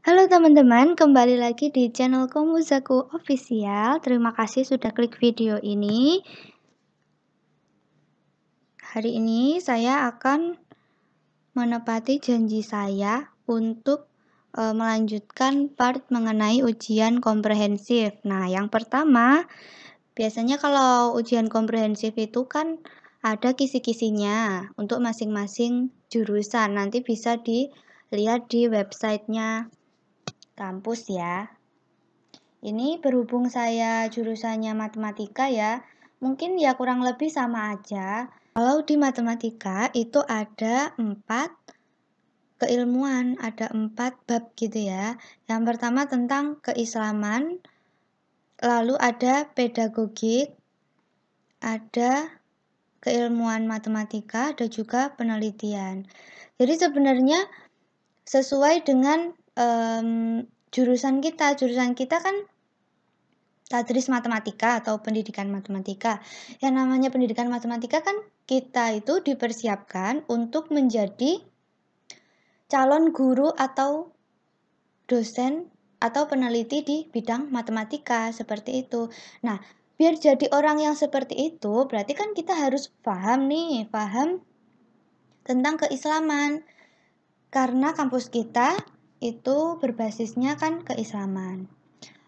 Halo teman-teman, kembali lagi di channel Komuzaku Official. Terima kasih sudah klik video ini. Hari ini saya akan menepati janji saya untuk melanjutkan part mengenai ujian komprehensif. Nah, yang pertama, biasanya kalau ujian komprehensif itu kan ada kisi-kisinya untuk masing-masing jurusan. Nanti bisa dilihat di websitenya kampus ya. Ini berhubung saya jurusannya matematika ya, mungkin ya kurang lebih sama aja. Kalau di matematika itu ada 4 keilmuan, ada 4 bab gitu ya. Yang pertama tentang keislaman, lalu ada pedagogik, ada keilmuan matematika, ada juga penelitian. Jadi sebenarnya sesuai dengan jurusan kita kan tadris matematika atau pendidikan matematika. Yang namanya pendidikan matematika kan kita itu dipersiapkan untuk menjadi calon guru atau dosen atau peneliti di bidang matematika seperti itu. Nah, biar jadi orang yang seperti itu, berarti kan kita harus paham tentang keislaman. Karena kampus kita itu berbasisnya kan keislaman.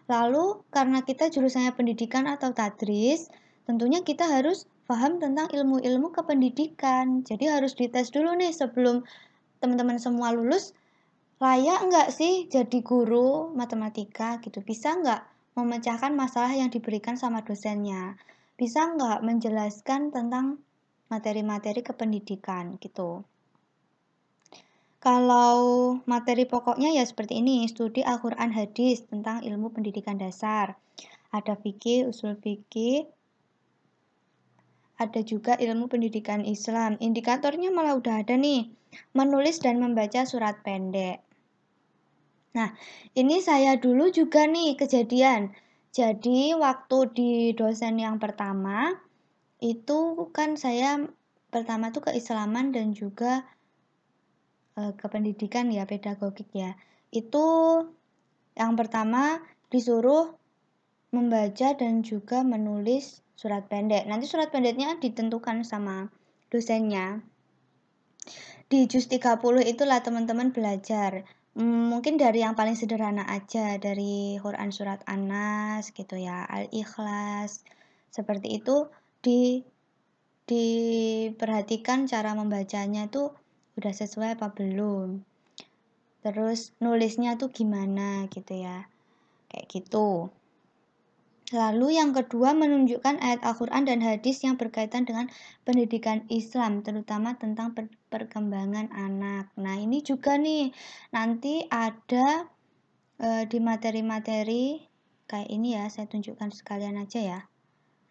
Lalu karena kita jurusannya pendidikan atau tadris, tentunya kita harus paham tentang ilmu-ilmu kependidikan. Jadi harus dites dulu nih sebelum teman-teman semua lulus, layak nggak sih jadi guru matematika gitu? Bisa nggak memecahkan masalah yang diberikan sama dosennya? Bisa nggak menjelaskan tentang materi-materi kependidikan gitu? Kalau materi pokoknya ya seperti ini, studi Al-Quran Hadis tentang ilmu pendidikan dasar. Ada fikih, usul fikih, ada juga ilmu pendidikan Islam. Indikatornya malah udah ada nih, menulis dan membaca surat pendek. Nah, ini saya dulu juga nih kejadian. Jadi waktu di dosen yang pertama, itu kan saya pertama tuh keislaman dan juga kependidikan ya, pedagogik ya. Itu yang pertama disuruh membaca dan juga menulis surat pendek. Nanti surat pendeknya ditentukan sama dosennya. Di juz 30 itulah teman-teman belajar. Mungkin dari yang paling sederhana aja, dari Quran surat An-Nas gitu ya, Al-Ikhlas. Seperti itu diperhatikan cara membacanya tuh udah sesuai apa belum. Terus nulisnya tuh gimana gitu ya. Kayak gitu. Lalu yang kedua menunjukkan ayat Al-Quran dan hadis yang berkaitan dengan pendidikan Islam, terutama tentang perkembangan anak. Nah ini juga nih, nanti ada di materi-materi kayak ini ya, saya tunjukkan sekalian aja ya.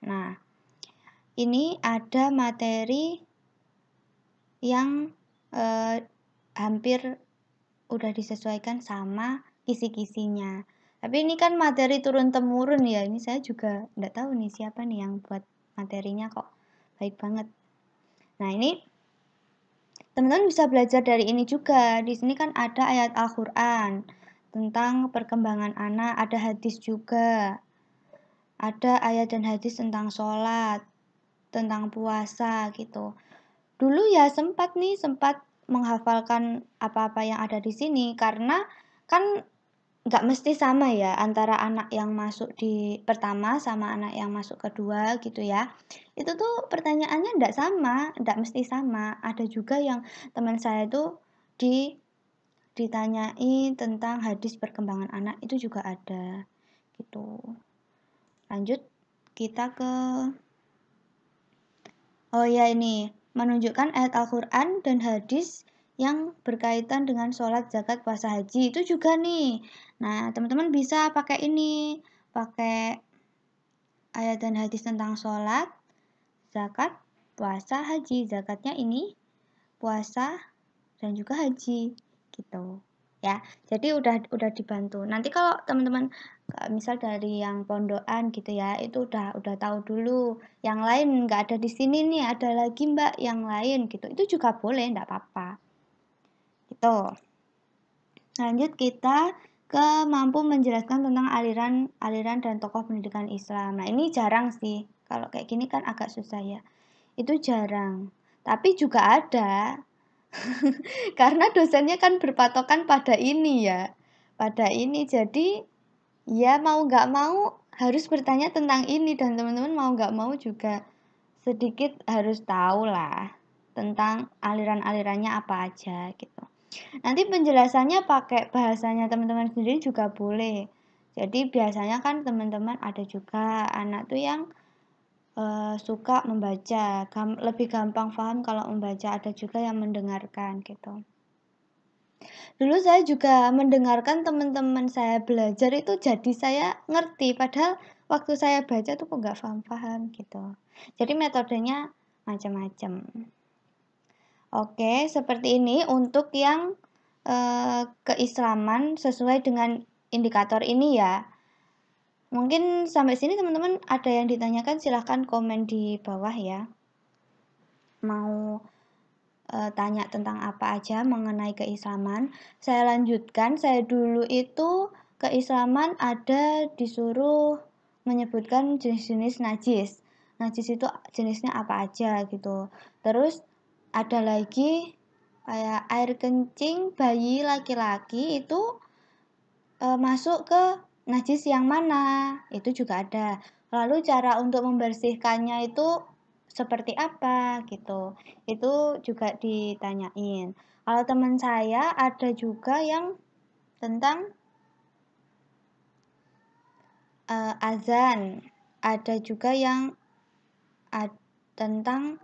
Nah, ini ada materi yang hampir udah disesuaikan sama kisi-kisinya. Tapi ini kan materi turun-temurun ya. Ini saya juga nggak tahu nih siapa nih yang buat materinya kok baik banget. Nah ini teman-teman bisa belajar dari ini juga. Di sini kan ada ayat Al-Quran tentang perkembangan anak, ada hadis juga. Ada ayat dan hadis tentang sholat, tentang puasa gitu. Dulu ya sempat menghafalkan apa-apa yang ada di sini karena kan nggak mesti sama ya antara anak yang masuk di pertama sama anak yang masuk kedua gitu ya. Itu tuh pertanyaannya nggak mesti sama. Ada juga yang teman saya tuh ditanyai tentang hadis perkembangan anak itu juga ada gitu. Lanjut kita ke ini menunjukkan ayat Al-Quran dan hadis yang berkaitan dengan sholat, zakat, puasa, haji itu juga nih. Nah, teman-teman bisa pakai ini, pakai ayat dan hadis tentang sholat, zakat, puasa, haji. Zakatnya ini, puasa, dan juga haji, gitu. Ya, jadi udah dibantu. Nanti kalau teman-teman misal dari yang pondokan gitu ya, itu udah tahu dulu. Yang lain nggak ada di sini nih, ada lagi Mbak yang lain gitu. Itu juga boleh, nggak apa-apa. Gitu. Lanjut kita mampu menjelaskan tentang aliran dan tokoh pendidikan Islam. Nah, ini jarang sih. Kalau kayak gini kan agak susah ya. Itu jarang. Tapi juga ada. Karena dosennya kan berpatokan pada ini ya. Pada ini. Jadi ya mau nggak mau harus bertanya tentang ini. Dan teman-teman mau nggak mau juga sedikit harus tahu lah tentang aliran-alirannya apa aja gitu. Nanti penjelasannya pakai bahasanya teman-teman sendiri juga boleh. Jadi biasanya kan teman-teman ada juga anak tuh yang suka membaca, lebih gampang paham kalau membaca, ada juga yang mendengarkan gitu. Dulu saya juga mendengarkan teman-teman saya belajar itu jadi saya ngerti, padahal waktu saya baca tuh kok nggak paham-paham gitu. Jadi metodenya macam-macam. Oke, seperti ini untuk yang keislaman sesuai dengan indikator ini ya. Mungkin sampai sini teman-teman ada yang ditanyakan, silahkan komen di bawah ya. Mau tanya tentang apa aja mengenai keislaman. Saya lanjutkan, saya dulu itu keislaman ada disuruh menyebutkan jenis-jenis najis. Najis itu jenisnya apa aja gitu. Terus ada lagi kayak air kencing bayi laki-laki itu masuk ke najis yang mana, itu juga ada. Lalu cara untuk membersihkannya itu seperti apa gitu, itu juga ditanyain. Kalau teman saya ada juga yang tentang azan, ada juga yang tentang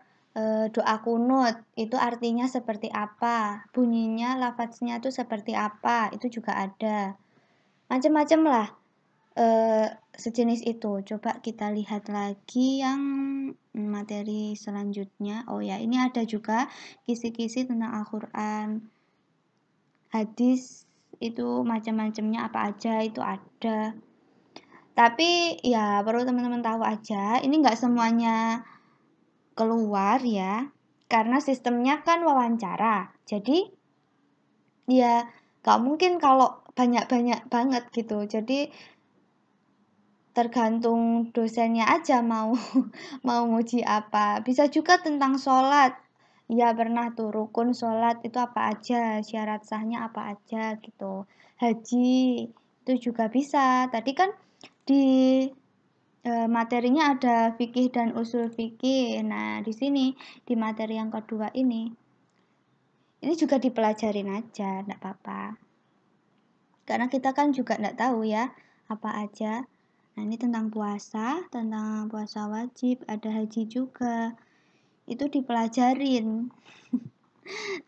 doa kunut, itu artinya seperti apa, bunyinya, lafadznya itu seperti apa, itu juga ada. Macam-macam lah sejenis itu. Coba kita lihat lagi yang materi selanjutnya. Oh ya, ini ada juga kisi-kisi tentang Al-Quran, hadis, itu macam-macamnya apa aja itu ada. Tapi ya perlu teman-teman tahu aja, ini nggak semuanya keluar ya, karena sistemnya kan wawancara. Jadi ya nggak mungkin kalau banyak-banyak banget gitu. Jadi tergantung dosennya aja mau mau nguji apa. Bisa juga tentang sholat. Ya pernah tuh rukun sholat itu apa aja, syarat sahnya apa aja gitu. Haji itu juga bisa. Tadi kan di materinya ada fikih dan usul fikih. Nah, di sini di materi yang kedua ini juga dipelajarin aja, enggak apa-apa. Karena kita kan juga enggak tahu ya apa aja. Nah, ini tentang puasa wajib, ada haji juga. Itu dipelajarin.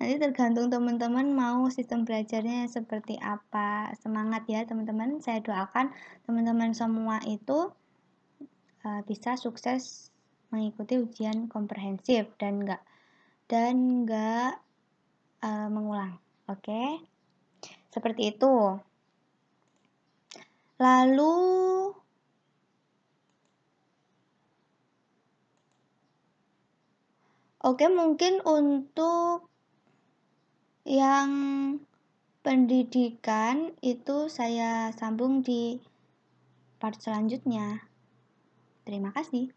Nanti tergantung teman-teman mau sistem belajarnya seperti apa. Semangat ya teman-teman. Saya doakan teman-teman semua itu bisa sukses mengikuti ujian komprehensif dan enggak mengulang. Oke? Seperti itu. Lalu oke, mungkin untuk yang pendidikan itu saya sambung di part selanjutnya. Terima kasih.